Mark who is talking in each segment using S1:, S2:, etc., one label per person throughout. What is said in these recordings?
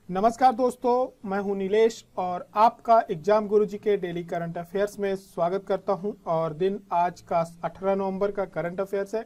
S1: नमस्कार दोस्तों, मैं हूं नीलेश और आपका एग्जाम गुरुजी के डेली करंट अफेयर्स में स्वागत करता हूं। और दिन आज का 18 नवंबर का करंट अफेयर्स है।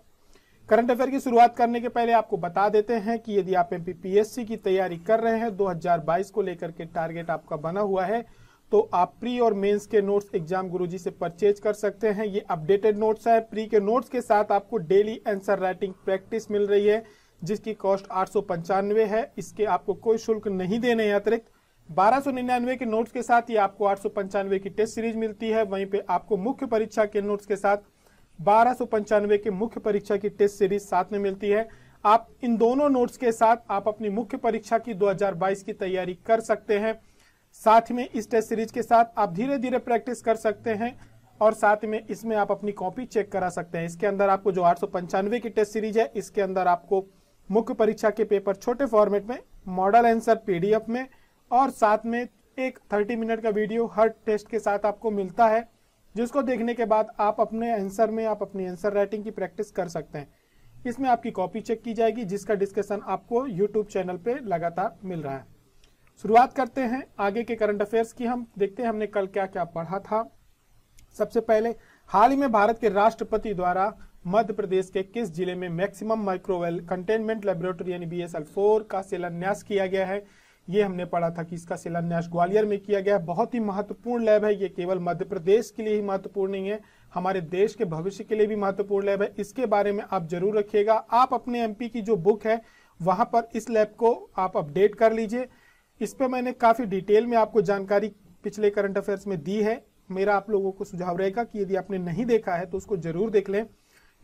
S1: करंट अफेयर की शुरुआत करने के पहले आपको बता देते हैं कि यदि आप एमपीपीएससी की तैयारी कर रहे हैं, 2022 को लेकर के टारगेट आपका बना हुआ है, तो आप प्री और मेंस के नोट्स एग्जाम गुरुजी से परचेज कर सकते हैं। ये अपडेटेड नोट्स है। प्री के नोट्स के साथ आपको डेली आंसर राइटिंग प्रैक्टिस मिल रही है, जिसकी कॉस्ट 895 है। इसके आपको कोई शुल्क नहीं देने हैं अतिरिक्त। 1299 के नोट्स के साथ ये आपको 895 की टेस्ट सीरीज मिलती है। वहीं पे आपको मुख्य परीक्षा के नोट्स के साथ 1295 के मुख्य परीक्षा की टेस्ट सीरीज साथ में मिलती है। आप इन दोनों नोट्स के साथ आप अपनी मुख्य परीक्षा की 2022 की तैयारी कर सकते हैं। साथ में इस टेस्ट सीरीज के साथ आप धीरे धीरे प्रैक्टिस कर सकते हैं और साथ में इसमें आप अपनी कॉपी चेक करा सकते हैं। इसके अंदर आपको जो 895 की टेस्ट सीरीज है, इसके अंदर आपको मुख्य परीक्षा के पेपर छोटे फॉर्मेट में, मॉडल आंसर पीडीएफ में और साथ में एक 30 मिनट का वीडियो हर टेस्ट के साथ आपको मिलता है, जिसको देखने के बाद आप अपने आंसर में आप अपनी आंसर राइटिंग की प्रैक्टिस कर सकते हैं। इसमें आपकी कॉपी चेक की जाएगी, जिसका डिस्कशन आपको यूट्यूब चैनल पे लगातार मिल रहा है। शुरुआत करते हैं आगे के करंट अफेयर्स की। हम देखते हैं हमने कल क्या क्या पढ़ा था। सबसे पहले, हाल ही में भारत के राष्ट्रपति द्वारा मध्य प्रदेश के किस जिले में मैक्सिमम माइक्रोवेल कंटेनमेंट लेबोरेटरी यानी BSL-4 का शिलान्यास किया गया है। ये हमने पढ़ा था कि इसका शिलान्यास ग्वालियर में किया गया है। बहुत ही महत्वपूर्ण लैब है। ये केवल मध्य प्रदेश के लिए ही महत्वपूर्ण नहीं है, हमारे देश के भविष्य के लिए भी महत्वपूर्ण लैब है। इसके बारे में आप जरूर रखिएगा। आप अपने एमपी की जो बुक है वहां पर इस लैब को आप अपडेट कर लीजिए। इस पर मैंने काफी डिटेल में आपको जानकारी पिछले करंट अफेयर्स में दी है। मेरा आप लोगों को सुझाव रहेगा कि यदि आपने नहीं देखा है तो उसको जरूर देख लें,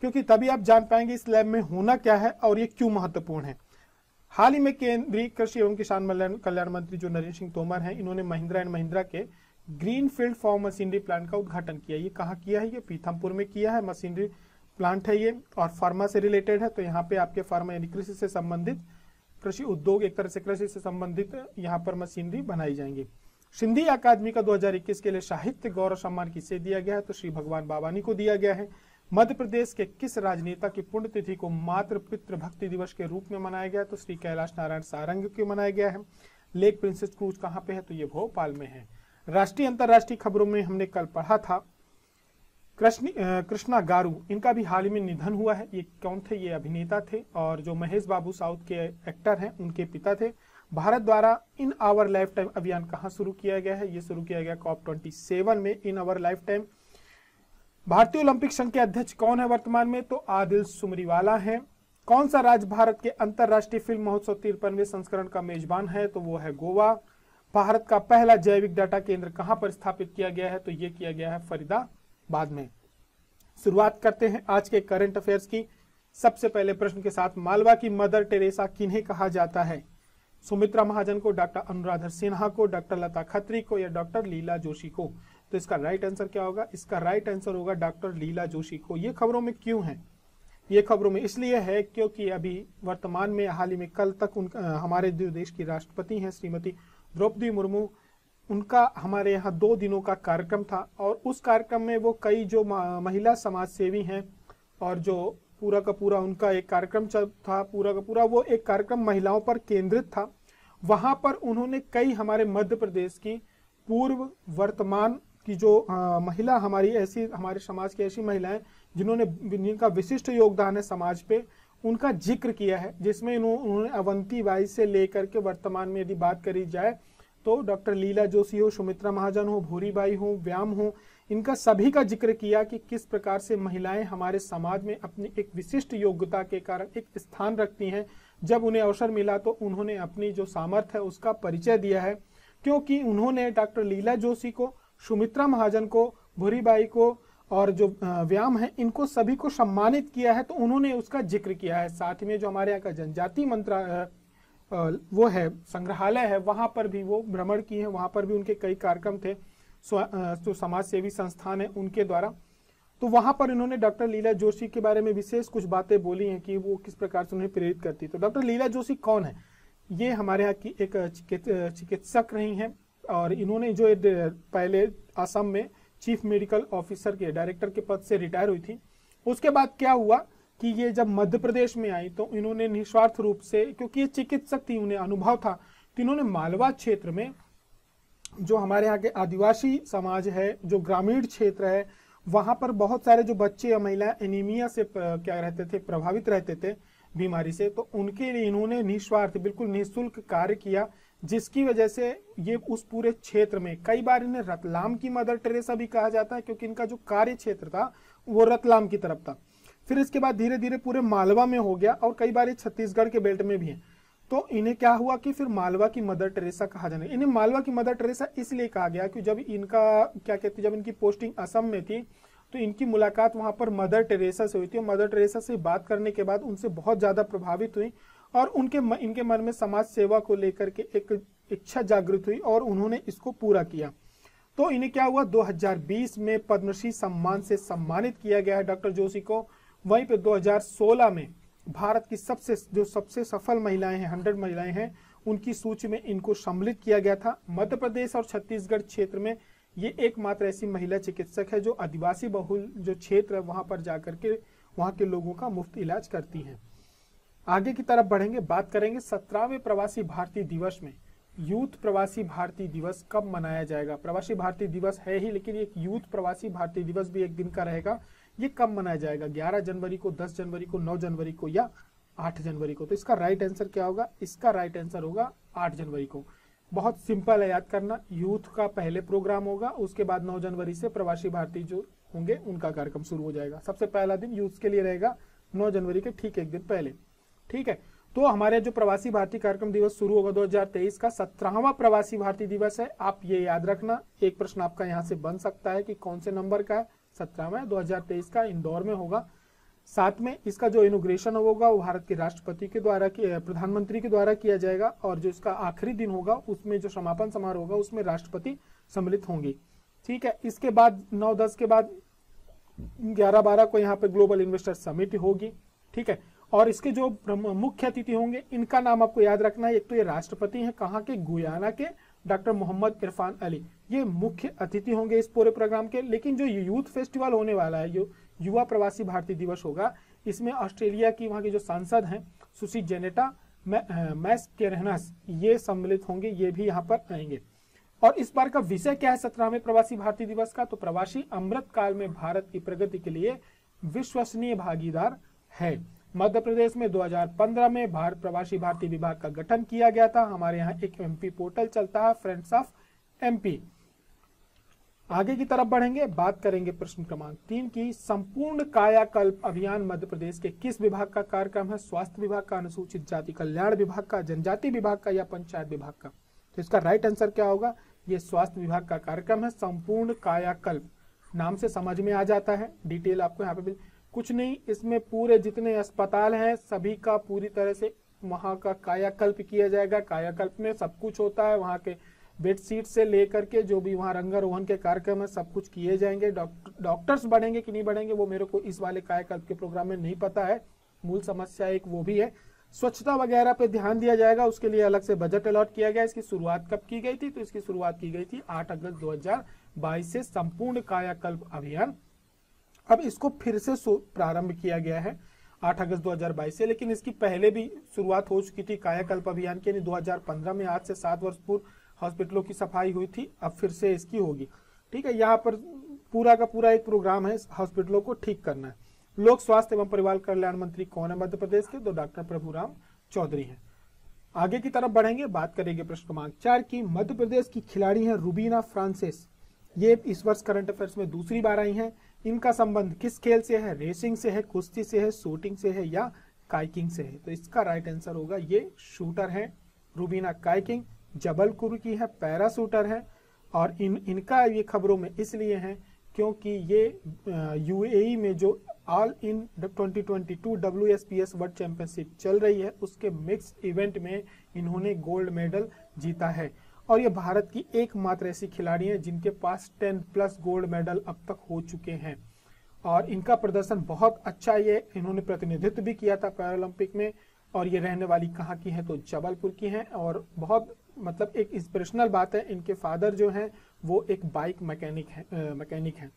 S1: क्योंकि तभी आप जान पाएंगे इस लैब में होना क्या है और ये क्यों महत्वपूर्ण है। हाल ही में केंद्रीय कृषि एवं किसान कल्याण मंत्री जो नरेंद्र सिंह तोमर हैं, इन्होंने महिंद्रा एंड महिंद्रा के ग्रीनफील्ड फार्म मशीनरी प्लांट का उद्घाटन किया। ये कहाँ किया है? ये पीथमपुर में किया है। मशीनरी प्लांट है ये और फार्मा से रिलेटेड है। तो यहाँ पे आपके फार्मा यानी कृषि से संबंधित, कृषि उद्योग एक तरह से कृषि से संबंधित यहाँ पर मशीनरी बनाई जाएंगी। सिंधी अकादमी का 2021 के लिए साहित्य गौरव सम्मान किसे दिया गया है? तो श्री भगवान बाबानी को दिया गया है। मध्य प्रदेश के किस राजनेता की पुण्यतिथि को मातृ पितृ भक्ति दिवस के रूप में मनाया गया? तो श्री कैलाश नारायण सारंग को मनाया गया है। लेक प्रिंसेस क्रूज कहाँ पे है? तो ये भोपाल में है। राष्ट्रीय अंतर्राष्ट्रीय खबरों में हमने कल पढ़ा था कृष्णा गारू, इनका भी हाल ही में निधन हुआ है। ये कौन थे? ये अभिनेता थे और जो महेश बाबू साउथ के एक्टर हैं उनके पिता थे। भारत द्वारा इन आवर लाइफ टाइम अभियान कहाँ शुरू किया गया है? ये शुरू किया गया COP27 में। In our life time. भारतीय ओलंपिक संघ के अध्यक्ष कौन है वर्तमान में? तो आदिल सुमरीवाला हैं। कौन सा राज्य भारत के अंतर्राष्ट्रीय फिल्म महोत्सव 53वें संस्करण का मेजबान है? तो वो है गोवा। भारत का पहला जैविक डाटा केंद्र कहां पर स्थापित किया गया है? तो ये किया गया है फरीदाबाद में। शुरुआत करते हैं आज के करंट अफेयर्स की। सबसे पहले प्रश्न के साथ, मालवा की मदर टेरेसा किन्हें कहा जाता है? सुमित्रा महाजन को, डॉक्टर अनुराधा सिन्हा को, डॉक्टर लता खत्री को या डॉक्टर लीला जोशी को? तो इसका राइट आंसर क्या होगा? इसका राइट आंसर होगा डॉक्टर लीला जोशी को। ये खबरों में क्यों है? ये खबरों में इसलिए है क्योंकि अभी वर्तमान में हाल ही में कल तक हमारे जो देश की राष्ट्रपति हैं श्रीमती द्रौपदी मुर्मू, उनका हमारे यहाँ 2 दिनों का कार्यक्रम था और उस कार्यक्रम में वो कई जो महिला समाज सेवी हैं और जो पूरा का पूरा उनका एक कार्यक्रम था, पूरा का पूरा वो एक कार्यक्रम महिलाओं पर केंद्रित था। वहां पर उन्होंने कई हमारे मध्य प्रदेश की पूर्व वर्तमान की जो महिला हमारी ऐसी हमारे समाज की ऐसी महिलाएं जिनका विशिष्ट योगदान है समाज पे, उनका जिक्र किया है। जिसमें उन्होंने अवंती बाई से लेकर के वर्तमान में यदि बात करी जाए तो डॉक्टर लीला जोशी हो, सुमित्रा महाजन हो, भूरीबाई हो, व्याम हो, इनका सभी का जिक्र किया कि किस प्रकार से महिलाएं हमारे समाज में अपनी एक विशिष्ट योग्यता के कारण एक स्थान रखती हैं। जब उन्हें अवसर मिला तो उन्होंने अपनी जो सामर्थ्य है उसका परिचय दिया है, क्योंकि उन्होंने डॉक्टर लीला जोशी को, सुमित्रा महाजन को, भूरीबाई को और जो व्याम है, इनको सभी को सम्मानित किया है, तो उन्होंने उसका जिक्र किया है। साथ में जो हमारे यहाँ का जनजाति वो है संग्रहालय है, वहां पर भी वो भ्रमण किए हैं, वहां पर भी उनके कई कार्यक्रम थे जो समाज सेवी संस्थान है उनके द्वारा। तो वहां पर इन्होंने डॉक्टर लीला जोशी के बारे में विशेष कुछ बातें बोली हैं कि वो किस प्रकार से उन्हें प्रेरित करती। तो डॉक्टर लीला जोशी कौन है? ये हमारे यहाँ की एक चिकित्सक रही हैं और इन्होंने जो पहले असम में चीफ मेडिकल ऑफिसर के डायरेक्टर के पद से रिटायर हुई थी। उसके बाद क्या हुआ कि ये जब मध्य प्रदेश में आई तो इन्होंने निस्वार्थ रूप से, क्योंकि ये चिकित्सक थी, उन्हें अनुभव था, तो इन्होंने मालवा क्षेत्र में जो हमारे यहाँ के आदिवासी समाज है, जो ग्रामीण क्षेत्र है, वहां पर बहुत सारे जो बच्चे या महिलाएं एनीमिया से क्या रहते थे, प्रभावित रहते थे बीमारी से, तो उनके लिए इन्होंने निस्वार्थ बिल्कुल निःशुल्क कार्य किया, जिसकी वजह से ये उस पूरे क्षेत्र में, कई बार इन्हें रतलाम की मदर टेरेसा भी कहा जाता है क्योंकि इनका जो कार्य क्षेत्र था वो रतलाम की तरफ था। फिर इसके बाद धीरे धीरे पूरे मालवा में हो गया और कई बार ये छत्तीसगढ़ के बेल्ट में भी है। तो इन्हें क्या हुआ कि फिर मालवा की मदर टेरेसा कहा जाने, इन्हें मालवा की मदर टेरेसा इसलिए कहा गया कि जब इनका क्या कहते, जब इनकी पोस्टिंग असम में थी तो इनकी मुलाकात वहां पर मदर टेरेसा से हुई थी। मदर टेरेसा से बात करने के बाद उनसे बहुत ज्यादा प्रभावित हुई और इनके मन में समाज सेवा को लेकर के एक इच्छा जागृत हुई और उन्होंने इसको पूरा किया। तो इन्हें क्या हुआ, 2020 में पद्मश्री सम्मान से सम्मानित किया गया है डॉक्टर जोशी को। वहीं पे 2016 में भारत की सबसे सफल महिलाएं हैं, 100 महिलाएं हैं, उनकी सूची में इनको सम्मिलित किया गया था। मध्य प्रदेश और छत्तीसगढ़ क्षेत्र में ये एकमात्र ऐसी महिला चिकित्सक है जो आदिवासी बहुल जो क्षेत्र है वहां पर जाकर के वहां के लोगों का मुफ्त इलाज करती हैं। आगे की तरफ बढ़ेंगे, बात करेंगे 17वें प्रवासी भारतीय दिवस में। यूथ प्रवासी भारतीय दिवस कब मनाया जाएगा? प्रवासी भारतीय दिवस है ही, लेकिन एक यूथ प्रवासी भारतीय दिवस भी एक दिन का रहेगा। ये कब मनाया जाएगा? 11 जनवरी को, 10 जनवरी को, 9 जनवरी को या 8 जनवरी को? तो इसका राइट आंसर क्या होगा? इसका राइट आंसर होगा 8 जनवरी को। बहुत सिंपल है याद करना। यूथ का पहले प्रोग्राम होगा, उसके बाद 9 जनवरी से प्रवासी भारतीय जो होंगे उनका कार्यक्रम शुरू हो जाएगा। सबसे पहला दिन यूथ के लिए रहेगा 9 जनवरी के ठीक एक दिन पहले। ठीक है, तो हमारे जो प्रवासी भारतीय कार्यक्रम दिवस शुरू होगा 2023 का 17वां प्रवासी भारतीय दिवस है। आप ये याद रखना, एक प्रश्न आपका यहाँ से बन सकता है कि कौन से नंबर का है। 17वां 2023 का इंदौर में होगा। साथ में इसका जो इनोग्रेशन होगा वो भारत के राष्ट्रपति के द्वारा, प्रधानमंत्री के द्वारा किया जाएगा और जो इसका आखिरी दिन होगा उसमें जो समापन समारोह होगा उसमें राष्ट्रपति सम्मिलित होंगे। ठीक है, इसके बाद 9-10 के बाद 11-12 को यहाँ पे ग्लोबल इन्वेस्टर समिट होगी। ठीक है, और इसके जो मुख्य अतिथि होंगे इनका नाम आपको याद रखना है। एक तो ये राष्ट्रपति हैं, कहाँ के? गुयाना के, डॉक्टर मोहम्मद इरफान अली, ये मुख्य अतिथि होंगे इस पूरे प्रोग्राम के। लेकिन जो यूथ फेस्टिवल होने वाला है, जो युवा प्रवासी भारतीय दिवस होगा, इसमें ऑस्ट्रेलिया की वहाँ की जो सांसद हैं सुशी जेनेटा मैस्केरेनस, ये सम्मिलित होंगे, ये भी यहाँ पर आएंगे। और इस बार का विषय क्या है 17वें प्रवासी भारतीय दिवस का? तो प्रवासी अमृत काल में भारत की प्रगति के लिए विश्वसनीय भागीदार है। मध्य प्रदेश में 2015 में भारत प्रवासी भारतीय विभाग का गठन किया गया था। हमारे यहाँ एक एमपी पोर्टल चलता है, फ्रेंड्स ऑफ एमपी। आगे की तरफ बढ़ेंगे, बात करेंगे प्रश्न क्रमांक 3 की। संपूर्ण कायाकल्प अभियान मध्य प्रदेश के किस विभाग का कार्यक्रम है? स्वास्थ्य विभाग का, अनुसूचित जाति कल्याण विभाग का, जनजाति विभाग का या पंचायत विभाग का? तो इसका राइट आंसर क्या होगा? ये स्वास्थ्य विभाग का कार्यक्रम है। संपूर्ण कायाकल्प नाम से समझ में आ जाता है, डिटेल आपको यहाँ पे कुछ नहीं, इसमें पूरे जितने अस्पताल हैं सभी का पूरी तरह से वहाँ का कायाकल्प किया जाएगा। कायाकल्प में सब कुछ होता है, वहाँ के बेड सीट से लेकर के जो भी वहाँ रंगारोहण के कार्यक्रम है सब कुछ किए जाएंगे। डॉक्टर्स बढ़ेंगे कि नहीं बढ़ेंगे वो मेरे को इस वाले कायाकल्प के प्रोग्राम में नहीं पता है। मूल समस्या एक वो भी है। स्वच्छता वगैरह पे ध्यान दिया जाएगा, उसके लिए अलग से बजट अलॉट किया गया। इसकी शुरुआत कब की गई थी? तो इसकी शुरुआत की गई थी 8 अगस्त 2022 से संपूर्ण कायाकल्प अभियान। अब इसको फिर से प्रारंभ किया गया है 8 अगस्त 2022 से, लेकिन इसकी पहले भी शुरुआत हो चुकी थी कायाकल्प अभियान की, 2015 में, आज से 7 वर्ष पूर्व हॉस्पिटलों की सफाई हुई थी। अब फिर से इसकी होगी। ठीक है, यहाँ पर पूरा का पूरा एक प्रोग्राम है हॉस्पिटलों को ठीक करना है। लोक स्वास्थ्य एवं परिवार कल्याण मंत्री कौन है मध्य प्रदेश के? तो डॉक्टर प्रभुराम चौधरी हैं। आगे की तरफ बढ़ेंगे, बात करेंगे प्रश्न क्रमांक 4 की। मध्य प्रदेश की खिलाड़ी हैं रूबीना फ्रांसिस, ये इस वर्ष करंट अफेयर्स में दूसरी बार आई हैं। इनका संबंध किस खेल से है? रेसिंग से है, कुश्ती से है, शूटिंग से है या काइकिंग से है? तो इसका राइट आंसर होगा ये शूटर है रूबीना काइकिंग, जबलपुर की है, पैरा शूटर है। और इनका ये खबरों में इसलिए है क्योंकि ये यूएई में जो all in 2022 WSPS world championship चल रही है उसके मिक्स इवेंट में इन्होंने गोल्ड मेडल जीता है। और ये भारत की एकमात्र ऐसी खिलाड़ी है जिनके पास 10+ गोल्ड मेडल अब तक हो चुके हैं और इनका प्रदर्शन बहुत अच्छा है। ये इन्होंने प्रतिनिधित्व भी किया था पैरालंपिक में। और ये रहने वाली कहाँ की है? तो जबलपुर की हैं। और बहुत मतलब एक इंस्पिरेशनल बात है, इनके फादर जो हैं वो एक बाइक मैकेनिक हैं।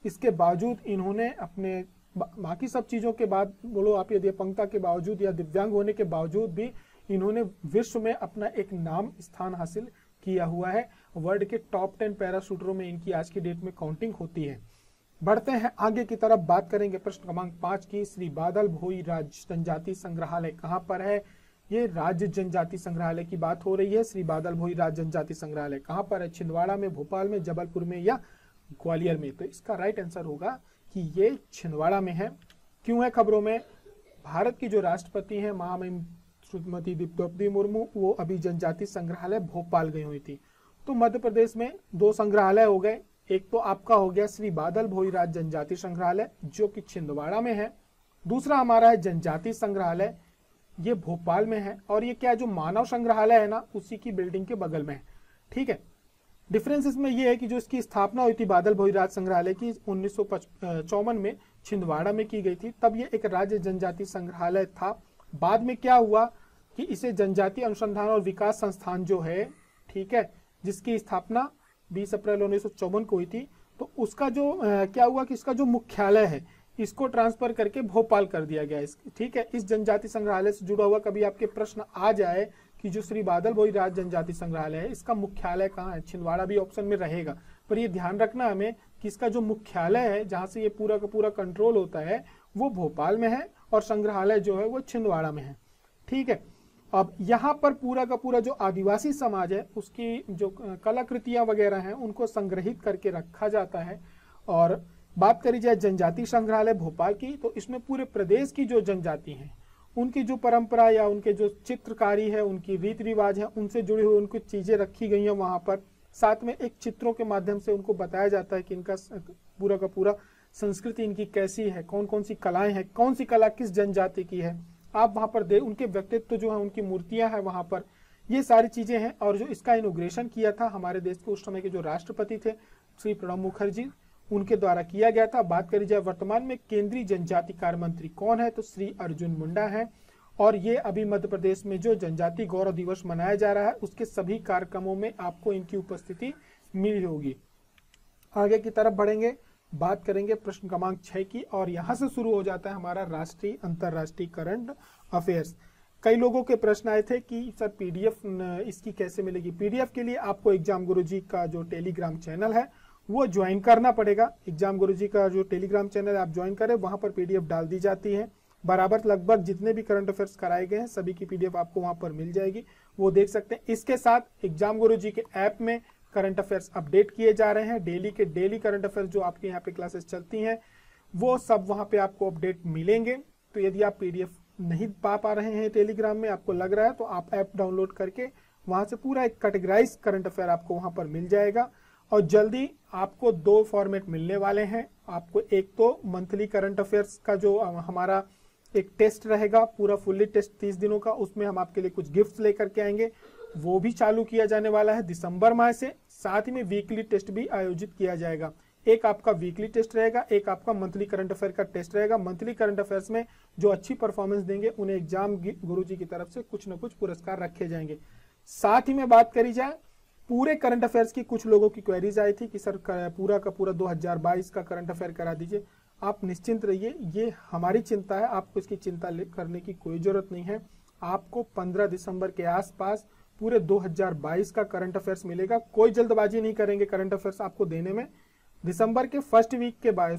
S1: इसके बावजूद इन्होंने अपने बाकी सब चीज़ों के बाद बोलो आप, यदि अपंगता के बावजूद या दिव्यांग होने के बावजूद भी इन्होंने विश्व में अपना एक नाम स्थान हासिल किया हुआ है। वर्ल्ड के टॉप 10 पैराशूटरों में इनकी आज की डेट में काउंटिंग होती है। बढ़ते हैं आगे की तरफ, बात करेंगे प्रश्न क्रमांक 5 की। श्री बादल भोई राज्य जनजाति संग्रहालय कहाँ पर है? ये राज्य जनजाति संग्रहालय की बात हो रही है। श्री बादल भोई राज्य जनजाति संग्रहालय कहाँ पर है? छिंदवाड़ा में, भोपाल में, जबलपुर में या ग्वालियर में? तो इसका राइट आंसर होगा कि ये छिंदवाड़ा में है। क्यों है खबरों में? भारत की जो राष्ट्रपति हैं महामहिम श्रीमती द्रौपदी मुर्मू, वो अभी जनजाति संग्रहालय भोपाल गई हुई थी। तो मध्य प्रदेश में 2 संग्रहालय हो गए। एक तो आपका हो गया श्री बादल भोई राज्य जनजाति संग्रहालय जो कि छिंदवाड़ा में है। दूसरा हमारा है जनजाति संग्रहालय, ये भोपाल में है। और ये क्या, जो मानव संग्रहालय है ना, उसी की बिल्डिंग के बगल में है। ठीक है, डिफरेंस इसमें यह है कि जो इसकी स्थापना हुई थी बादल भोई राज्य संग्रहालय की 1954 में छिंदवाड़ा में की गई थी। तब ये एक राज्य जनजाति संग्रहालय था। बाद में क्या हुआ कि इसे जनजाति अनुसंधान और विकास संस्थान जो है, ठीक है, जिसकी स्थापना 20 अप्रैल 1954 को हुई थी, तो उसका जो क्या हुआ कि इसका जो मुख्यालय है इसको ट्रांसफर करके भोपाल कर दिया गया। ठीक है, इस जनजाति संग्रहालय से जुड़ा हुआ कभी आपके प्रश्न आ जाए कि जो श्री बादल भोई राज्य जनजाति संग्रहालय है इसका मुख्यालय कहाँ है? छिंदवाड़ा भी ऑप्शन में रहेगा, पर ये ध्यान रखना हमें कि इसका जो मुख्यालय है, जहां से ये पूरा का पूरा कंट्रोल होता है, वो भोपाल में है और संग्रहालय जो है वो छिंदवाड़ा में है। ठीक है, अब यहाँ पर पूरा का पूरा जो आदिवासी समाज है उसकी जो कलाकृतियां वगैरह हैं उनको संग्रहित करके रखा जाता है। और बात करी जाए जनजाति संग्रहालय भोपाल की, तो इसमें पूरे प्रदेश की जो जनजाति हैं उनकी जो परंपरा या उनके जो चित्रकारी है, उनकी रीति रिवाज है, उनसे जुड़ी हुई उनकी चीजें रखी गई हैं वहां पर। साथ में एक चित्रों के माध्यम से उनको बताया जाता है कि इनका पूरा का पूरा संस्कृति इनकी कैसी है, कौन कौन सी कलाएं हैं, कौन सी कला किस जनजाति की है। आप वहां पर उनके व्यक्तित्व जो है, उनकी मूर्तियां हैं वहां पर, ये सारी चीजें हैं। और जो इसका इनोग्रेशन किया था हमारे देश के उस समय के जो राष्ट्रपति थे श्री प्रणब मुखर्जी, उनके द्वारा किया गया था। बात करी जाए वर्तमान में केंद्रीय जनजाति कार्य मंत्री कौन है, तो श्री अर्जुन मुंडा है। और ये अभी मध्य प्रदेश में जो जनजाति गौरव दिवस मनाया जा रहा है उसके सभी कार्यक्रमों में आपको इनकी उपस्थिति मिली होगी। आगे की तरफ बढ़ेंगे, बात करेंगे प्रश्न क्रमांक 6 की, और यहाँ से शुरू हो जाता है हमारा राष्ट्रीय अंतर्राष्ट्रीय करंट अफेयर्स। कई लोगों के प्रश्न आए थे कि सर पीडीएफ इसकी कैसे मिलेगी। पीडीएफ के लिए आपको एग्जाम गुरुजी का जो टेलीग्राम चैनल है वो ज्वाइन करना पड़ेगा। एग्जाम गुरुजी का जो टेलीग्राम चैनल आप ज्वाइन करें, वहां पर पीडीएफ डाल दी जाती है। बराबर लगभग जितने भी करंट अफेयर्स कराए गए हैं सभी की पीडीएफ आपको वहां पर मिल जाएगी, वो देख सकते हैं। इसके साथ एग्जाम गुरुजी के ऐप में करंट अफेयर्स अपडेट किए जा रहे हैं। डेली के डेली करंट अफेयर्स जो आपके यहाँ पे क्लासेस चलती हैं वो सब वहां पे आपको अपडेट मिलेंगे। तो यदि आप पीडीएफ नहीं पा रहे हैं टेलीग्राम में, आपको लग रहा है, तो आप ऐप डाउनलोड करके वहां से पूरा एक कैटेगराइज करंट अफेयर आपको वहां पर मिल जाएगा। और जल्दी आपको 2 फॉर्मेट मिलने वाले हैं। आपको एक तो मंथली करंट अफेयर्स का जो हमारा एक टेस्ट रहेगा, पूरा फुल्ली टेस्ट 30 दिनों का, उसमें हम आपके लिए कुछ गिफ्ट्स लेकर के आएंगे, वो भी चालू किया जाने वाला है दिसंबर माह से। साथ ही में वीकली टेस्ट भी आयोजित किया जाएगा। एक आपका वीकली टेस्ट रहेगा, एक आपका मंथली करंट अफेयर का टेस्ट रहेगा। मंथली करंट अफेयर्स में जो अच्छी परफॉर्मेंस देंगे उन्हें एग्जाम गुरुजी की तरफ से कुछ न कुछ पुरस्कार रखे जाएंगे। साथ ही में बात करी जाए पूरे करंट अफेयर्स की, कुछ लोगों की क्वेरीज आई थी कि सर पूरा का पूरा 2022 का करंट अफेयर करा दीजिए। आप निश्चिंत रहिए, ये हमारी चिंता है, आपको इसकी चिंता करने की कोई जरूरत नहीं है। आपको 15 दिसंबर के आसपास पूरे 2022 का करंट अफेयर्स मिलेगा। कोई जल्दबाजी नहीं करेंगे करंट अफेयर्स आपको देने में। दिसंबर के फर्स्ट वीक के बाद,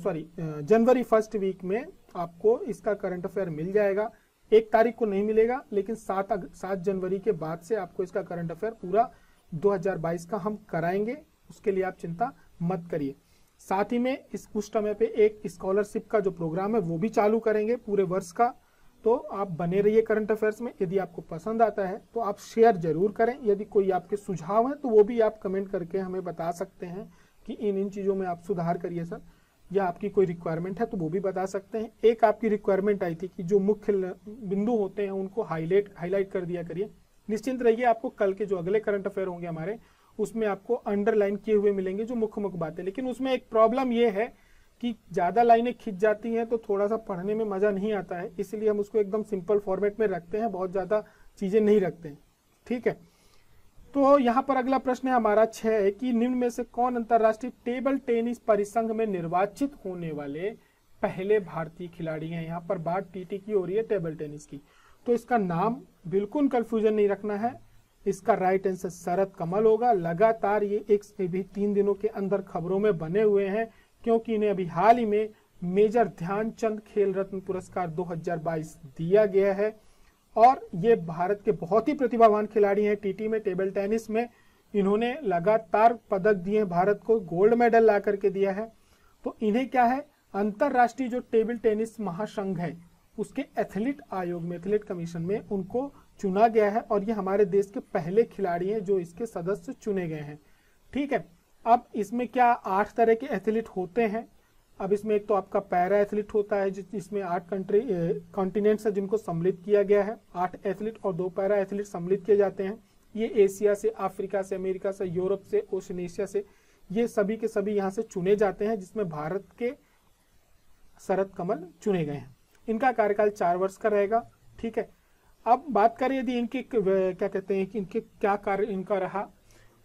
S1: जनवरी फर्स्ट वीक में आपको इसका करंट अफेयर मिल जाएगा। 1 तारीख को नहीं मिलेगा, लेकिन 7 जनवरी के बाद से आपको इसका करंट अफेयर पूरा 2022 का हम कराएंगे। उसके लिए आप चिंता मत करिए। साथ ही में उस समय पे एक स्कॉलरशिप का जो प्रोग्राम है वो भी चालू करेंगे पूरे वर्ष का। तो आप बने रहिए करंट अफेयर्स में। यदि आपको पसंद आता है तो आप शेयर जरूर करें। यदि कोई आपके सुझाव है तो वो भी आप कमेंट करके हमें बता सकते हैं कि इन चीज़ों में आप सुधार करिए सर, या आपकी कोई रिक्वायरमेंट है तो वो भी बता सकते हैं। एक आपकी रिक्वायरमेंट आई थी कि जो मुख्य बिंदु होते हैं उनको हाईलाइट कर दिया करिए। निश्चिंत रहिए, आपको कल के जो अगले करंट अफेयर होंगे हमारे, उसमें आपको अंडरलाइन किए हुए मिलेंगे जो मुख्य बातें। लेकिन उसमें एक प्रॉब्लम ये है कि ज्यादा लाइनें खिंच जाती हैं तो थोड़ा सा पढ़ने में मजा नहीं आता है, इसलिए हम उसको एकदम सिंपल फॉर्मेट में रखते हैं, बहुत ज्यादा चीजें नहीं रखते हैं। ठीक है, तो यहाँ पर अगला प्रश्न है हमारा 6 है कि निम्न में से कौन अंतरराष्ट्रीय टेबल टेनिस परिसंघ में निर्वाचित होने वाले पहले भारतीय खिलाड़ी हैं। यहाँ पर बात टीटी की हो रही है टेबल टेनिस की। तो इसका नाम बिल्कुल कंफ्यूजन नहीं रखना है, इसका राइट आंसर शरद कमल होगा। लगातार ये भी 3 दिनों के अंदर खबरों में बने हुए हैं, क्योंकि इन्हें अभी हाल ही में मेजर ध्यानचंद खेल रत्न पुरस्कार 2022 दिया गया है। और ये भारत के बहुत ही प्रतिभावान खिलाड़ी हैं टीटी में, टेबल टेनिस में इन्होंने लगातार पदक दिए, भारत को गोल्ड मेडल ला करके दिया है। तो इन्हें क्या है, अंतरराष्ट्रीय जो टेबल टेनिस महासंघ है उसके एथलीट आयोग में, एथलीट कमीशन में उनको चुना गया है, और ये हमारे देश के पहले खिलाड़ी हैं जो इसके सदस्य चुने गए हैं। ठीक है, अब इसमें क्या 8 तरह के एथलीट होते हैं। अब इसमें एक तो आपका पैरा एथलीट होता है जिसमें 8 कॉन्टिनेंट्स है जिनको सम्मिलित किया गया है, 8 एथलीट और 2 पैरा एथलीट सम्मिलित किए जाते हैं। ये एशिया से, अफ्रीका से, अमेरिका से, यूरोप से, ओशनिएशिया से, ये सभी के सभी यहाँ से चुने जाते हैं, जिसमें भारत के शरद कमल चुने गए हैं। इनका कार्यकाल 4 वर्ष का रहेगा। ठीक है, अब बात करें यदि इनके क्या कहते हैं कि इनके क्या कार्य इनका रहा,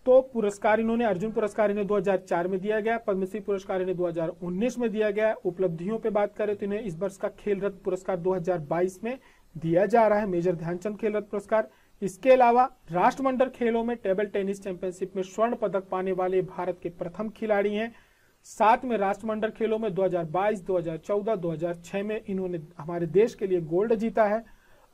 S1: तो पुरस्कार इन्होंने, अर्जुन पुरस्कार इन्हें 2004 में दिया गया, पद्मश्री पुरस्कार इन्हें 2019 में दिया गया। उपलब्धियों पे बात करें तो इन्हें इस वर्ष का खेल रत्न पुरस्कार 2022 में दिया जा रहा है, मेजर ध्यानचंद खेल रत्न पुरस्कार। इसके अलावा राष्ट्रमंडल खेलों में टेबल टेनिस चैंपियनशिप में स्वर्ण पदक पाने वाले भारत के प्रथम खिलाड़ी हैं। साथ में राष्ट्रमंडल खेलों में 2022, 2014, 2006 में इन्होंने हमारे देश के लिए गोल्ड जीता है।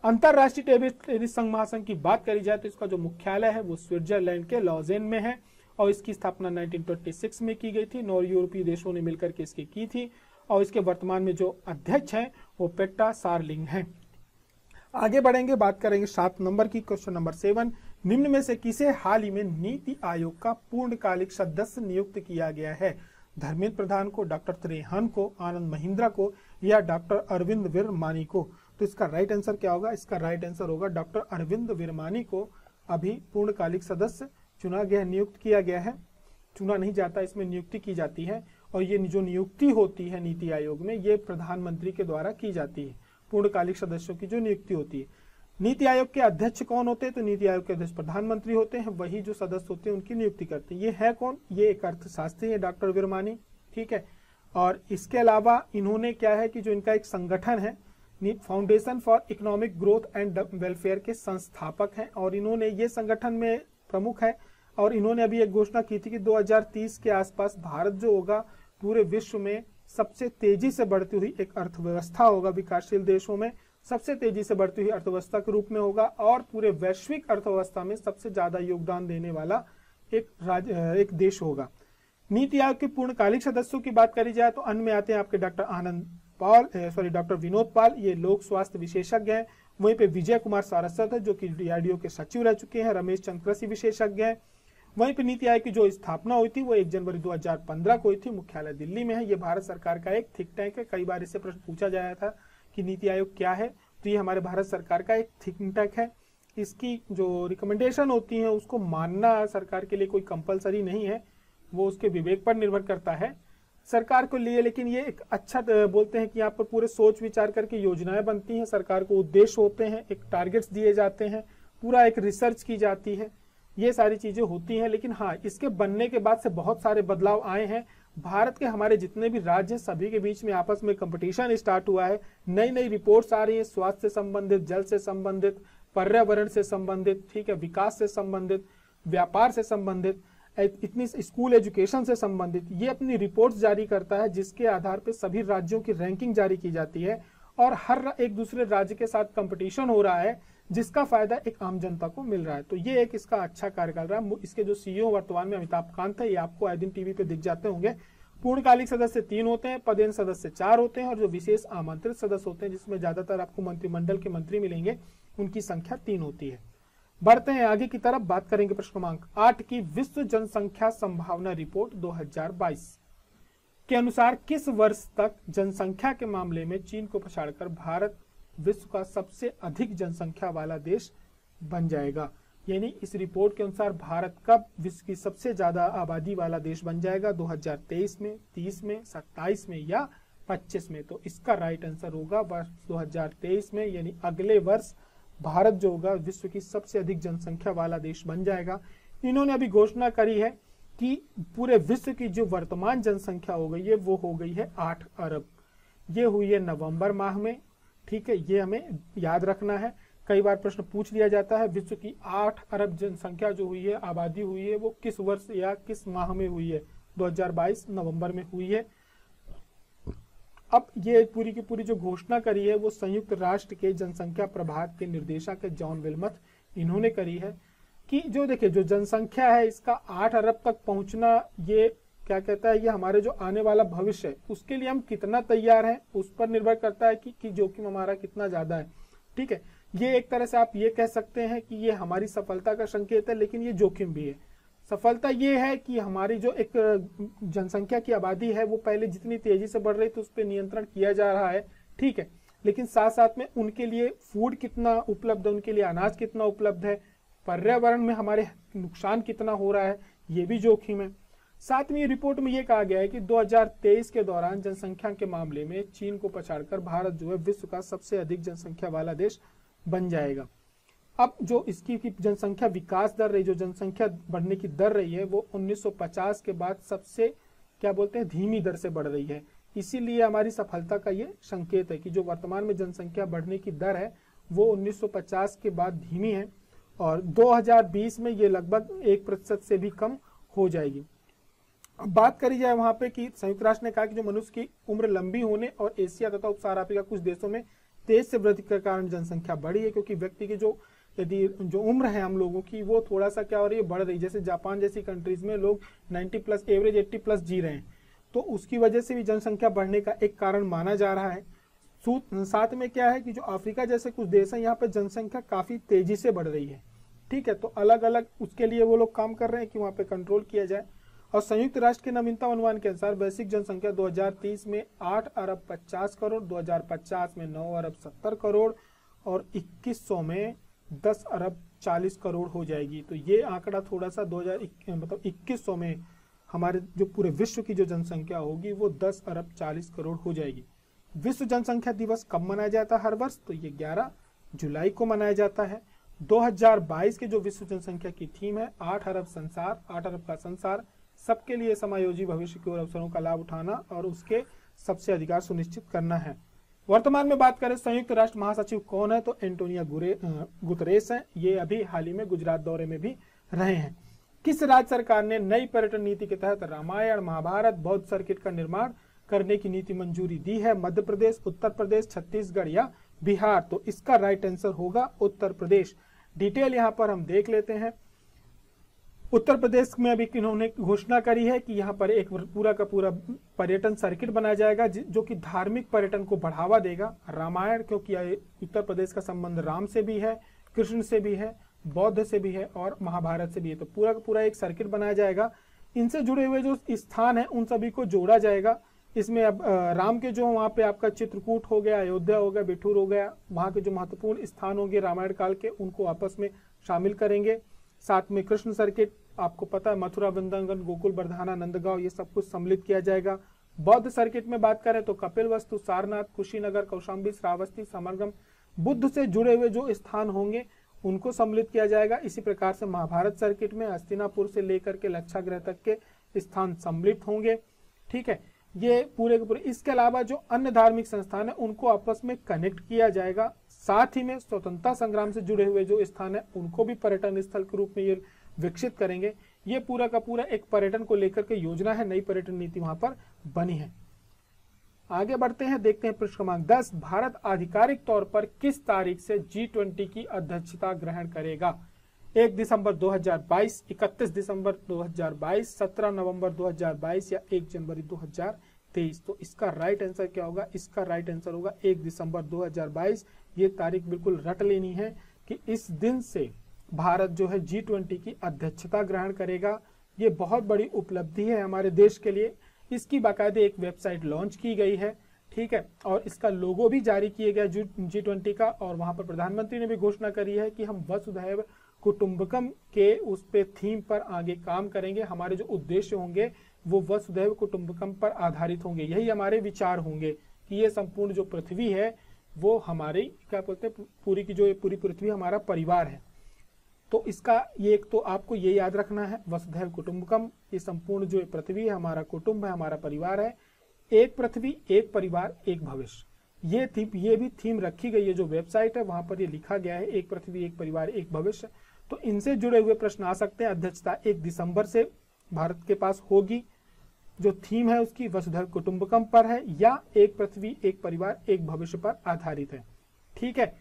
S1: अंतरराष्ट्रीय टेबल टेनिस संघ महासंघ की बात करी जाए तो इसका जो मुख्यालय है वो स्विट्जरलैंड के लॉजेन में है, और इसकी स्थापना 1926 में की गई थी। 9 यूरोपीय देशों ने मिलकर के इसकी की थी, और इसके वर्तमान में जो अध्यक्ष हैं वो पेट्रा सारलिंग हैं। आगे बढ़ेंगे, बात करेंगे 7 नंबर की। क्वेश्चन नंबर 7, निम्न में से किसे हाल ही में नीति आयोग का पूर्णकालिक सदस्य नियुक्त किया गया है? धर्मेंद्र प्रधान को, डॉक्टर त्रेहन को, आनंद महिंद्रा को, या डॉक्टर अरविंद विरमानी को? तो इसका राइट आंसर क्या होगा? इसका राइट आंसर होगा डॉक्टर अरविंद विरमानी को अभी पूर्णकालिक सदस्य चुना गया, नियुक्त किया गया है। चुना नहीं जाता, इसमें नियुक्ति की जाती है, और ये जो नियुक्ति होती है नीति आयोग में ये प्रधानमंत्री के द्वारा की जाती है। पूर्णकालिक सदस्यों की जो नियुक्ति होती है। नीति आयोग के अध्यक्ष कौन होते हैं? तो नीति आयोग के अध्यक्ष प्रधानमंत्री होते हैं, वही जो सदस्य होते हैं उनकी नियुक्ति करते हैं। ये है कौन? ये एक अर्थशास्त्री है, डॉक्टर विरमानी। ठीक है, और इसके अलावा इन्होंने क्या है कि जो इनका एक संगठन है, foundation for economic growth and welfare के संस्थापक हैं, और इन्होंने ये संगठन में प्रमुख है। और इन्होंने अभी एक घोषणा की थी कि 2030 के आसपास भारत जो होगा पूरे विश्व में सबसे तेजी से बढ़ती हुई एक अर्थव्यवस्था होगा, विकासशील देशों में सबसे तेजी से बढ़ती हुई अर्थव्यवस्था के रूप में होगा, और पूरे वैश्विक अर्थव्यवस्था में सबसे ज्यादा योगदान देने वाला एक देश होगा। नीति आयोग के पूर्णकालिक सदस्यों की बात करी जाए तो अन्य में आते हैं आपके डॉक्टर विनोद पाल, ये लोक स्वास्थ्य विशेषज्ञ हैं। वहीं पे विजय कुमार सारस्वत है जो कि डीआरडीओ के सचिव रह चुके हैं। रमेश चंद्र कृषि विशेषज्ञ हैं। वहीं पे नीति आयोग की जो स्थापना हुई थी वो 1 जनवरी 2015 को हुई थी, मुख्यालय दिल्ली में है। ये भारत सरकार का एक थिंक टैंक है। कई बार इससे प्रश्न पूछा जाया था कि नीति आयोग क्या है, तो ये हमारे भारत सरकार का एक थिंक टैंक है। इसकी जो रिकमेंडेशन होती है उसको मानना सरकार के लिए कोई कंपलसरी नहीं है, वो उसके विवेक पर निर्भर करता है सरकार को लिए। लेकिन ये एक अच्छा बोलते हैं कि यहाँ पर पूरे सोच विचार करके योजनाएं बनती हैं, सरकार को उद्देश्य होते हैं, एक टारगेट्स दिए जाते हैं, पूरा एक रिसर्च की जाती है, ये सारी चीजें होती हैं। लेकिन हाँ, इसके बनने के बाद से बहुत सारे बदलाव आए हैं। भारत के हमारे जितने भी राज्य हैं सभी के बीच में आपस में कंपटीशन स्टार्ट हुआ है। नई नई रिपोर्ट्स आ रही है, स्वास्थ्य से संबंधित, जल से संबंधित, पर्यावरण से संबंधित, ठीक है, विकास से संबंधित, व्यापार से संबंधित, इतनी स्कूल एजुकेशन से संबंधित। ये अपनी रिपोर्ट्स जारी करता है जिसके आधार पर सभी राज्यों की रैंकिंग जारी की जाती है, और हर एक दूसरे राज्य के साथ कंपटीशन हो रहा है जिसका फायदा एक आम जनता को मिल रहा है। तो ये एक इसका अच्छा कार्यकाल रहा। इसके जो सीईओ वर्तमान में अमिताभ कांत है, ये आपको आए दिन टीवी पे दिख जाते होंगे। पूर्णकालिक सदस्य 3 होते हैं, पदेन सदस्य 4 होते हैं, और जो विशेष आमंत्रित सदस्य होते हैं जिसमें ज्यादातर आपको मंत्रिमंडल के मंत्री मिलेंगे, उनकी संख्या 3 होती है। बढ़ते हैं आगे की तरफ, बात करेंगे प्रश्न क्रमांक 8 की। विश्व जनसंख्या संभावना रिपोर्ट 2022 के अनुसार किस वर्ष तक जनसंख्या के मामले में चीन को पछाड़कर भारत विश्व का सबसे अधिक जनसंख्या वाला देश बन जाएगा? यानी इस रिपोर्ट के अनुसार भारत कब विश्व की सबसे ज्यादा आबादी वाला देश बन जाएगा? 2023 में, 30 में, 27 में या 25 में? तो इसका राइट आंसर होगा वर्ष 2023 में, यानी अगले वर्ष भारत जो होगा विश्व की सबसे अधिक जनसंख्या वाला देश बन जाएगा। इन्होंने अभी घोषणा करी है कि पूरे विश्व की जो वर्तमान जनसंख्या हो गई है वो हो गई है 8 अरब। ये हुई है नवंबर माह में, ठीक है, ये हमें याद रखना है। कई बार प्रश्न पूछ लिया जाता है, विश्व की 8 अरब जनसंख्या जो हुई है, आबादी हुई है, वो किस वर्ष या किस माह में हुई है? 2022 नवंबर में हुई है। अब ये पूरी की पूरी जो घोषणा करी है वो संयुक्त राष्ट्र के जनसंख्या प्रभाग के निर्देशक है जॉन विल्मथ, इन्होंने करी है कि जो देखिए जो जनसंख्या है इसका 8 अरब तक पहुंचना, ये क्या कहता है, ये हमारे जो आने वाला भविष्य है उसके लिए हम कितना तैयार हैं उस पर निर्भर करता है कि जोखिम हमारा कितना ज्यादा है। ठीक है, ये एक तरह से आप ये कह सकते हैं कि ये हमारी सफलता का संकेत है, लेकिन ये जोखिम भी है। सफलता ये है कि हमारी जो एक जनसंख्या की आबादी है वो पहले जितनी तेजी से बढ़ रही थी उस पर नियंत्रण किया जा रहा है। ठीक है, लेकिन साथ साथ में उनके लिए फूड कितना उपलब्ध है, उनके लिए अनाज कितना उपलब्ध है, पर्यावरण में हमारे नुकसान कितना हो रहा है, ये भी जोखिम है। सातवीं रिपोर्ट में ये कहा गया है कि 2023 के दौरान जनसंख्या के मामले में चीन को पछाड़कर भारत जो है विश्व का सबसे अधिक जनसंख्या वाला देश बन जाएगा। अब जो इसकी जनसंख्या विकास दर रही, जो जनसंख्या बढ़ने की दर रही है वो 1950 के बाद सबसे क्या बोलते हैं धीमी दर से बढ़ रही है। इसीलिए हमारी सफलता का ये संकेत है कि जो वर्तमान में जनसंख्या बढ़ने की दर है वो 1950 के बाद धीमी है और 2020 में ये लगभग 1% से भी कम हो जाएगी। अब बात करी जाए वहां पे कि संयुक्त राष्ट्र ने कहा कि जो मनुष्य की उम्र लंबी होने और एशिया तथा उप सहारा अफ्रीका कुछ देशों में तेज से वृद्धि के कारण जनसंख्या बढ़ी है, क्योंकि व्यक्ति की जो यदि जो उम्र है हम लोगों की वो थोड़ा सा क्या हो रही है, बढ़ रही है। जैसे जापान जैसी कंट्रीज में लोग 90 प्लस एवरेज 80 प्लस जी रहे हैं, तो उसकी वजह से भी जनसंख्या बढ़ने का एक कारण माना जा रहा है। साथ में क्या है कि जो अफ्रीका जैसे कुछ देश हैं यहाँ पे जनसंख्या काफी तेजी से बढ़ रही है। ठीक है, तो अलग अलग उसके लिए वो लोग काम कर रहे हैं कि वहाँ पे कंट्रोल किया जाए। और संयुक्त राष्ट्र के नवीनतम अनुमान के अनुसार वैश्विक जनसंख्या 2030 में 8 अरब 50 करोड़, 2050 में 9 अरब 70 करोड़ और 2100 में 10 अरब 40 करोड़ हो जाएगी। तो ये आंकड़ा थोड़ा सा 2100 में हमारे जो पूरे विश्व की जो जनसंख्या होगी वो 10 अरब 40 करोड़ हो जाएगी। विश्व जनसंख्या दिवस कब मनाया जाता है हर वर्ष? तो ये 11 जुलाई को मनाया जाता है। 2022 के जो विश्व जनसंख्या की थीम है 8 अरब संसार, 8 अरब का संसार, सबके लिए समायोजी भविष्य की ओर अवसरों का लाभ उठाना और उसके सबसे अधिकार सुनिश्चित करना है। वर्तमान में बात करें संयुक्त राष्ट्र महासचिव कौन है, तो एंटोनियो गुतरेस हैं। ये अभी हाल ही में गुजरात दौरे में भी रहे हैं। किस राज्य सरकार ने नई पर्यटन नीति के तहत रामायण, महाभारत, बौद्ध सर्किट का निर्माण करने की नीति मंजूरी दी है? मध्य प्रदेश, उत्तर प्रदेश, छत्तीसगढ़ या बिहार? तो इसका राइट आंसर होगा उत्तर प्रदेश। डिटेल यहाँ पर हम देख लेते हैं। उत्तर प्रदेश में अभी इन्होंने घोषणा करी है कि यहाँ पर एक पूरा का पूरा पर्यटन सर्किट बनाया जाएगा जो कि धार्मिक पर्यटन को बढ़ावा देगा। रामायण, क्योंकि उत्तर प्रदेश का संबंध राम से भी है, कृष्ण से भी है, बौद्ध से भी है और महाभारत से भी है, तो पूरा का पूरा एक सर्किट बनाया जाएगा। इनसे जुड़े हुए जो स्थान है उन सभी को जोड़ा जाएगा। इसमें अब राम के जो वहाँ पे आपका चित्रकूट हो गया, अयोध्या हो गया, बिठूर हो गया, वहाँ के जो महत्वपूर्ण स्थान होंगे रामायण काल के उनको आपस में शामिल करेंगे। साथ में कृष्ण सर्किट, आपको पता है मथुरा, वृंदावन, गोकुल, बरधाना, नंदगांव, ये सब कुछ सम्मिलित किया जाएगा। बौद्ध सर्किट में बात करें तो कपिलवस्तु, सारनाथ, कुशीनगर, कौशाम्बी, श्रावस्ती, समरगम, बुद्ध से जुड़े हुए जो स्थान होंगे उनको सम्मिलित किया जाएगा। इसी प्रकार से महाभारत सर्किट में हस्तिनापुर से लेकर के लक्षागृह तक के स्थान सम्मिलित होंगे। ठीक है, ये पूरे के पूरे। इसके अलावा जो अन्य धार्मिक संस्थान है उनको आपस में कनेक्ट किया जाएगा। साथ ही में स्वतंत्रता संग्राम से जुड़े हुए जो स्थान है उनको भी पर्यटन स्थल के रूप में ये विकसित करेंगे। ये पूरा का पूरा एक पर्यटन को लेकर के योजना है, नई पर्यटन नीति वहां पर बनी है। आगे बढ़ते हैं, देखते हैं प्रश्न क्रमांक 10। भारत आधिकारिक तौर पर किस तारीख से G20 की अध्यक्षता ग्रहण करेगा? 1 दिसंबर 2022, 31 दिसंबर 2022, 17 नवंबर 2022 या 1 जनवरी 2023? तो इसका राइट आंसर क्या होगा? इसका राइट आंसर होगा 1 दिसंबर 2022। ये तारीख बिल्कुल रट लेनी है कि इस दिन से भारत जो है G20 की अध्यक्षता ग्रहण करेगा। ये बहुत बड़ी उपलब्धि है हमारे देश के लिए। इसकी बाकायदे एक वेबसाइट लॉन्च की गई है, ठीक है, और इसका लोगो भी जारी किया गया G20 का, और वहां पर प्रधानमंत्री ने भी घोषणा करी है कि हम वसुधैव कुटुंबकम के उस पे थीम पर आगे काम करेंगे। हमारे जो उद्देश्य होंगे वो वसुधैव कुटुंबकम पर आधारित होंगे। यही हमारे विचार होंगे कि ये संपूर्ण जो पृथ्वी है वो हमारी क्या बोलते हैं, पूरी की जो पूरी पृथ्वी हमारा परिवार है। तो इसका ये एक तो आपको ये याद रखना है, वसुधैव कुटुंबकम, ये संपूर्ण जो पृथ्वी है हमारा कुटुंब है, हमारा परिवार है। एक पृथ्वी, एक परिवार, एक भविष्य, ये भी थीम रखी गई है। जो वेबसाइट है वहां पर ये लिखा गया है, एक पृथ्वी एक परिवार एक भविष्य। तो इनसे जुड़े हुए प्रश्न आ सकते हैं। अध्यक्षता 1 दिसंबर से भारत के पास होगी। जो थीम है उसकी वसुधैव कुटुंबकम पर है या एक पृथ्वी एक परिवार एक भविष्य पर आधारित है। ठीक है,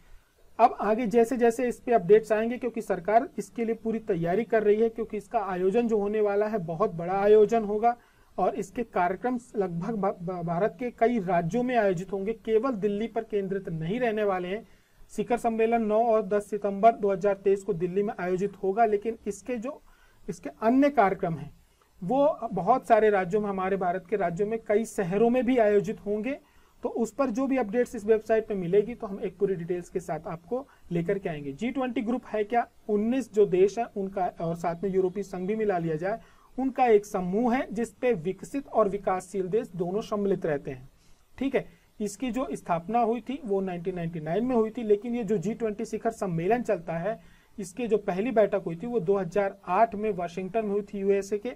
S1: अब आगे जैसे जैसे इस पे अपडेट्स आएंगे, क्योंकि सरकार इसके लिए पूरी तैयारी कर रही है, क्योंकि इसका आयोजन जो होने वाला है बहुत बड़ा आयोजन होगा और इसके कार्यक्रम लगभग भारत के कई राज्यों में आयोजित होंगे, केवल दिल्ली पर केंद्रित नहीं रहने वाले हैं। शिखर सम्मेलन 9 और 10 सितंबर 2023 को दिल्ली में आयोजित होगा, लेकिन इसके अन्य कार्यक्रम हैं वो बहुत सारे राज्यों में, हमारे भारत के राज्यों में कई शहरों में भी आयोजित होंगे। तो उस पर जो भी अपडेट्स इस वेबसाइट पे मिलेगी तो हम एक पूरी डिटेल्स के साथ आपको लेकर के आएंगे। G20 ग्रुप है क्या? 19 जो देश है उनका, और साथ में यूरोपीय संघ भी मिला लिया जाए, उनका एक समूह है जिसपे विकसित और विकासशील देश दोनों सम्मिलित रहते हैं। ठीक है, इसकी जो स्थापना हुई थी वो 1999 में हुई थी, लेकिन ये जो G20 शिखर सम्मेलन चलता है इसके जो पहली बैठक हुई थी वो 2008 में वाशिंगटन में हुई थी, यूएसए के।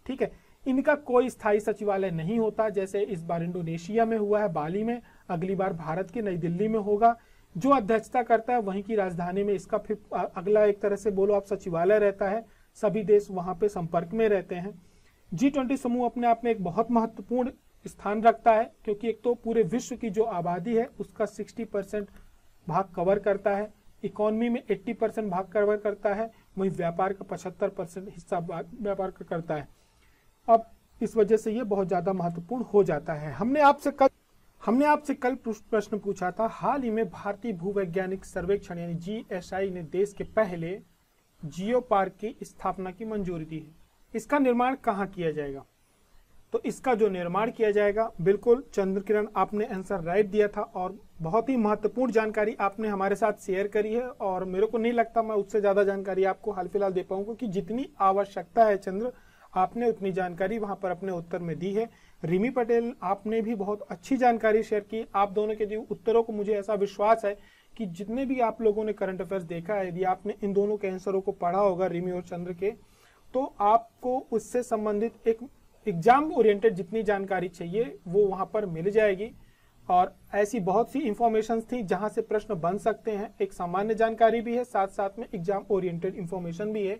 S1: ठीक है, इनका कोई स्थायी सचिवालय नहीं होता, जैसे इस बार इंडोनेशिया में हुआ है बाली में, अगली बार भारत की नई दिल्ली में होगा। जो अध्यक्षता करता है वहीं की राजधानी में इसका फिर अगला एक तरह से बोलो आप सचिवालय रहता है। सभी देश वहां पे संपर्क में रहते हैं। G20 समूह अपने आप में एक बहुत महत्वपूर्ण स्थान रखता है, क्योंकि एक तो पूरे विश्व की जो आबादी है उसका 60% भाग कवर करता है, इकोनॉमी में 80% भाग कवर करता है, वहीं व्यापार का 75% हिस्सा व्यापार का करता है। अब इस वजह से ये बहुत ज्यादा महत्वपूर्ण हो जाता है। हमने आपसे कल प्रश्न पूछा था, हाल ही में भारतीय भूवैज्ञानिक सर्वेक्षण यानी GSI ने देश के पहले जियो पार्क की स्थापना की मंजूरी दी है। इसका निर्माण कहाँ किया जाएगा? तो इसका जो निर्माण किया जाएगा, बिल्कुल चंद्र किरण आपने आंसर राइट दिया था और बहुत ही महत्वपूर्ण जानकारी आपने हमारे साथ शेयर करी है, और मेरे को नहीं लगता मैं उससे ज्यादा जानकारी आपको हाल फिलहाल दे पाऊंगा, क्योंकि जितनी आवश्यकता है चंद्र, आपने उतनी जानकारी वहां पर अपने उत्तर में दी है। रिमी पटेल आपने भी बहुत अच्छी जानकारी शेयर की। आप दोनों के दिए उत्तरों को मुझे ऐसा विश्वास है कि जितने भी आप लोगों ने करंट अफेयर्स देखा है, यदि आपने इन दोनों के आंसरों को पढ़ा होगा, रिमी और चंद्र के, तो आपको उससे संबंधित एक एग्जाम ओरिएंटेड जितनी जानकारी चाहिए वो वहां पर मिल जाएगी। और ऐसी बहुत सी इंफॉर्मेशन थी जहां से प्रश्न बन सकते हैं। एक सामान्य जानकारी भी है, साथ साथ में एग्जाम ओरिएंटेड इंफॉर्मेशन भी है।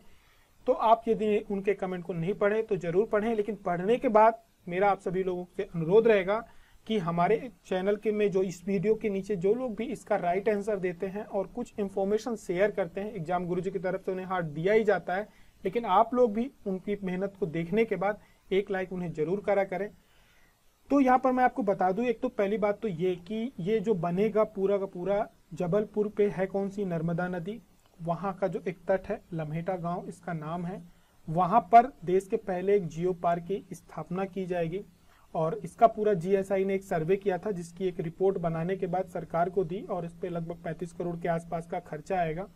S1: तो आप यदि उनके कमेंट को नहीं पढ़े तो जरूर पढ़ें, लेकिन पढ़ने के बाद मेरा आप सभी लोगों से अनुरोध रहेगा कि हमारे चैनल के में जो इस वीडियो के नीचे जो लोग भी इसका राइट आंसर देते हैं और कुछ इंफॉर्मेशन शेयर करते हैं, एग्जाम गुरुजी की तरफ से उन्हें हार्ट दिया ही जाता है, लेकिन आप लोग भी उनकी मेहनत को देखने के बाद एक लाइक उन्हें जरूर करा करें। तो यहाँ पर मैं आपको बता दूं, एक तो पहली बात तो ये कि ये जो बनेगा पूरा का पूरा जबलपुर पे है, कौन सी, नर्मदा नदी, वहां का जो एक तट है, लम्हेटा गांव इसका नाम है, वहां पर देश के पहले एक जियो पार्क की स्थापना की जाएगी। और इसका पूरा GSI ने एक सर्वे किया था, जिसकी एक रिपोर्ट बनाने के बाद सरकार को दी, और इस पे लगभग 35 करोड़ के आसपास का खर्चा आएगा।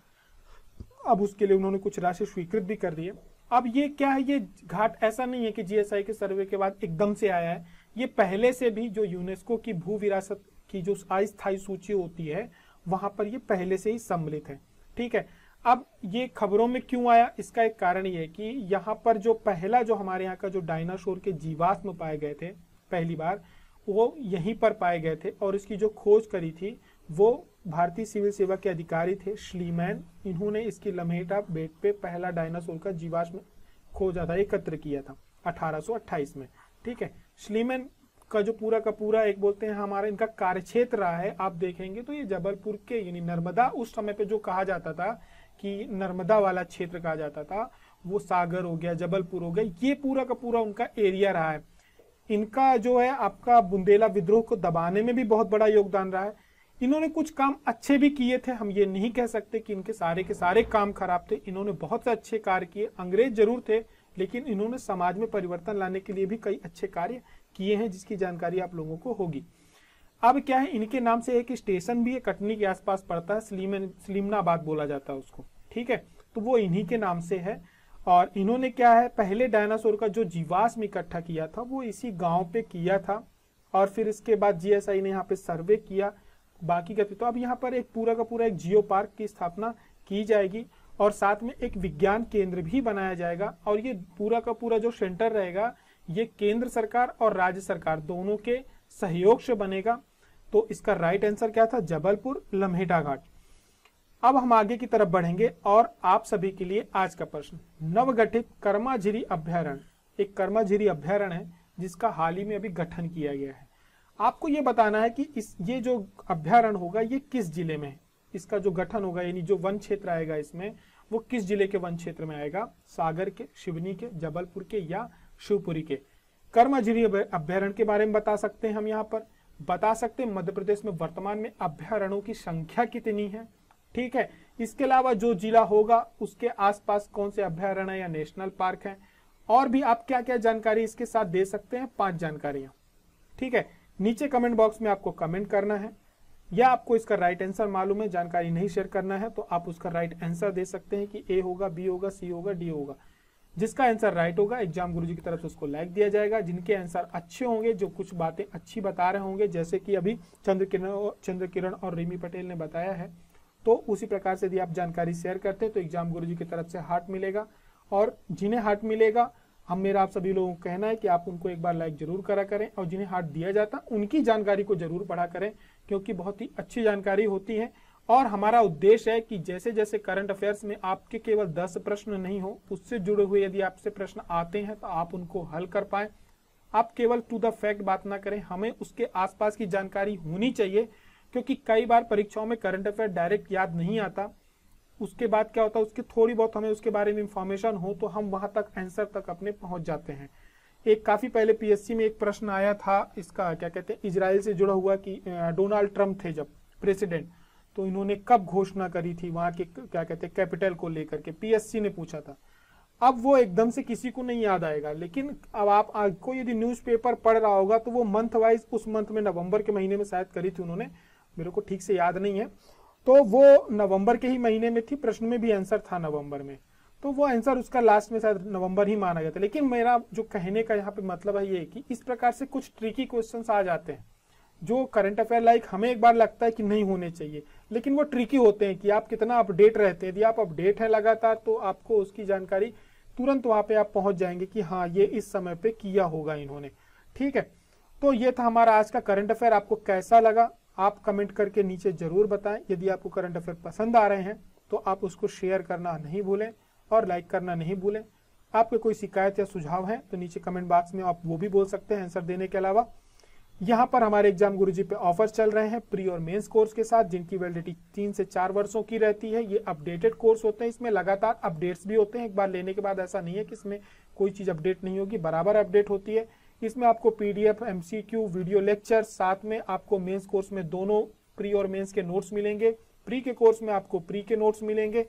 S1: अब उसके लिए उन्होंने कुछ राशि स्वीकृत भी कर दी है। अब ये क्या है, ये घाट ऐसा नहीं है कि GSI के सर्वे के बाद एकदम से आया है, ये पहले से भी जो यूनेस्को की भू विरासत की जो अस्थायी सूची होती है वहां पर ये पहले से ही सम्मिलित है। ठीक है, अब ये खबरों में क्यों आया, इसका एक कारण ये है कि यहाँ पर जो पहला जो हमारे यहाँ का जो डायनासोर के जीवाश्म पाए गए थे पहली बार, वो यहीं पर पाए गए थे, और इसकी जो खोज करी थी वो भारतीय सिविल सेवा के अधिकारी थे श्लीमैन। इन्होंने इसकी लम्हेटा बेट पे पहला डायनासोर का जीवाश्म खोजा था, एकत्र किया था 1828 में। ठीक है, श्लीमैन का जो पूरा का पूरा एक बोलते हैं हमारा इनका कार्यक्षेत्र रहा है। आप देखेंगे तो ये जबलपुर के यानी नर्मदा, उस समय पे जो कहा जाता था कि नर्मदा वाला क्षेत्र कहा जाता था, वो सागर हो गया, जबलपुर हो गया, ये पूरा का पूरा उनका एरिया रहा है। इनका जो है आपका बुंदेला विद्रोह को दबाने में भी बहुत बड़ा योगदान रहा है। इन्होंने कुछ काम अच्छे भी किए थे, हम ये नहीं कह सकते कि इनके सारे के सारे काम खराब थे। इन्होंने बहुत से अच्छे कार्य किए, अंग्रेज जरूर थे लेकिन इन्होंने समाज में परिवर्तन लाने के लिए भी कई अच्छे कार्य किए हैं, जिसकी जानकारी आप लोगों को होगी। अब क्या है, इनके नाम से एक स्टेशन भी है, कटनी के आसपास पड़ता है, सलीमनाबाद बोला जाता है उसको। ठीक है, तो वो इन्हीं के नाम से है। और इन्होंने क्या है, पहले डायनासोर का जो जीवाश्म इकट्ठा किया था वो इसी गांव पे किया था, और फिर इसके बाद GSI ने यहाँ पे सर्वे किया बाकी का। तो अब यहाँ पर एक पूरा का पूरा एक जियो पार्क की स्थापना की जाएगी, और साथ में एक विज्ञान केंद्र भी बनाया जाएगा। और ये पूरा का पूरा जो सेंटर रहेगा ये केंद्र सरकार और राज्य सरकार दोनों के सहयोग से बनेगा। तो इसका राइट आंसर क्या था? जबलपुर लम्हेटा घाट। अब हम आगे की तरफ बढ़ेंगे और आप सभी के लिए आज का प्रश्न, नवगठित कर्माझिरी अभ्यारण्य, एक कर्माझिरी अभ्यारण्य है जिसका हाल ही में अभी गठन किया गया है। आपको ये बताना है कि ये जो अभ्यारण्य होगा ये किस जिले में है, इसका जो गठन होगा यानी जो वन क्षेत्र आएगा इसमें वो किस जिले के वन क्षेत्र में आएगा, सागर के, सिवनी के, जबलपुर के या शिवपुरी के। कर्माझिरी अभ्यारण्य के बारे में बता सकते हैं हम यहाँ पर, बता सकते हैं मध्य प्रदेश में वर्तमान में अभ्यारण्यों की संख्या कितनी है, ठीक है। इसके अलावा जो जिला होगा उसके आसपास कौन से अभ्यारण्य या नेशनल पार्क है, और भी आप क्या क्या जानकारी इसके साथ दे सकते हैं, 5 जानकारियां, ठीक है। नीचे कमेंट बॉक्स में आपको कमेंट करना है, या आपको इसका राइट आंसर मालूम है, जानकारी नहीं शेयर करना है, तो आप उसका राइट आंसर दे सकते हैं कि ए होगा, बी होगा, सी होगा, डी होगा। जिसका आंसर राइट होगा एग्जाम गुरुजी की तरफ से उसको लाइक दिया जाएगा। जिनके आंसर अच्छे होंगे, जो कुछ बातें अच्छी बता रहे होंगे, जैसे कि अभी चंद्रकिरण और रिमी पटेल ने बताया है, तो उसी प्रकार से यदि आप जानकारी शेयर करते हैं तो एग्जाम गुरुजी की तरफ से हार्ट मिलेगा। और जिन्हें हार्ट मिलेगा, मेरा आप सभी लोगों को कहना है कि आप उनको एक बार लाइक जरूर करा करें, और जिन्हें हार्ट दिया जाता उनकी जानकारी को जरूर पढ़ा करें, क्योंकि बहुत ही अच्छी जानकारी होती है। और हमारा उद्देश्य है कि जैसे जैसे करंट अफेयर्स में आपके केवल 10 प्रश्न नहीं हो, उससे जुड़े हुए यदि आपसे प्रश्न आते हैं तो आप उनको हल कर पाए। आप केवल टू द फैक्ट बात ना करें, हमें उसके आसपास की जानकारी होनी चाहिए, क्योंकि कई बार परीक्षाओं में करंट अफेयर डायरेक्ट याद नहीं आता। उसके बाद क्या होता है, उसके थोड़ी बहुत हमें उसके बारे में इंफॉर्मेशन हो तो हम वहां तक आंसर तक अपने पहुंच जाते हैं। एक काफी पहले पीएससी में एक प्रश्न आया था, इसका क्या कहते हैं, इजराइल से जुड़ा हुआ कि डोनाल्ड ट्रंप थे जब प्रेसिडेंट, तो इन्होंने कब घोषणा करी थी वहां के क्या कहते हैं कैपिटल को लेकर के, पीएससी ने पूछा था। अब वो एकदम से किसी को नहीं याद आएगा, लेकिन अब आप को यदि न्यूज़पेपर पढ़ रहा होगा तो वो मंथ वाइज, उस मंथ में नवंबर के महीने में शायद करी थी उन्होंने, मेरे को ठीक से याद नहीं है, तो वो नवंबर के ही महीने में थी, प्रश्न में भी आंसर था नवंबर में, तो वो आंसर उसका लास्ट में शायद नवंबर ही माना गया था। लेकिन मेरा जो कहने का यहाँ पे मतलब है ये कि इस प्रकार से कुछ ट्रिकी क्वेश्चंस आ जाते हैं जो करंट अफेयर लाइक हमें एक बार लगता है कि नहीं होने चाहिए, लेकिन वो ट्रिकी होते हैं कि आप कितना अपडेट रहते हैं। यदि आप अपडेट है लगातार तो आपको उसकी जानकारी तुरंत वहां पे आप पहुंच जाएंगे कि हाँ ये इस समय पे किया होगा इन्होंने, ठीक है। तो ये था हमारा आज का करंट अफेयर। आपको कैसा लगा आप कमेंट करके नीचे जरूर बताएं। यदि आपको करंट अफेयर पसंद आ रहे हैं तो आप उसको शेयर करना नहीं भूलें और लाइक करना नहीं भूलें। आपके कोई शिकायत या सुझाव है तो नीचे कमेंट बॉक्स में आप वो भी बोल सकते हैं आंसर देने के अलावा। यहाँ पर हमारे एग्जाम गुरुजी पे ऑफर्स चल रहे हैं प्री और मेंस कोर्स के साथ, जिनकी वैलिडिटी 3 से 4 वर्षों की रहती है। ये अपडेटेड कोर्स होते हैं, इसमें लगातार अपडेट्स भी होते हैं। एक बार लेने के बाद ऐसा नहीं है कि इसमें कोई चीज अपडेट नहीं होगी, बराबर अपडेट होती है। इसमें आपको पीडीएफ, एमसीक्यू, वीडियो लेक्चर, साथ में आपको मेंस कोर्स में दोनों प्री और मेंस के नोट्स मिलेंगे। प्री के कोर्स में आपको प्री के नोट्स मिलेंगे।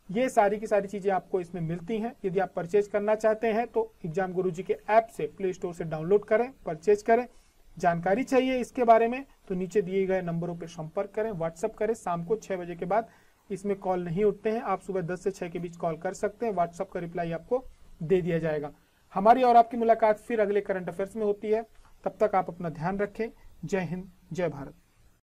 S1: ये सारी की सारी चीजें आपको इसमें मिलती हैं। यदि आप परचेज करना चाहते हैं तो एग्जाम गुरुजी के ऐप से, प्ले स्टोर से डाउनलोड करें, परचेज करें। जानकारी चाहिए इसके बारे में तो नीचे दिए गए नंबरों पर संपर्क करें, व्हाट्सअप करें। शाम को 6 बजे के बाद इसमें कॉल नहीं उठते हैं, आप सुबह 10 से 6 के बीच कॉल कर सकते हैं। व्हाट्सअप का रिप्लाई आपको दे दिया जाएगा। हमारी और आपकी मुलाकात फिर अगले करंट अफेयर्स में होती है। तब तक आप अपना ध्यान रखें। जय हिंद, जय भारत।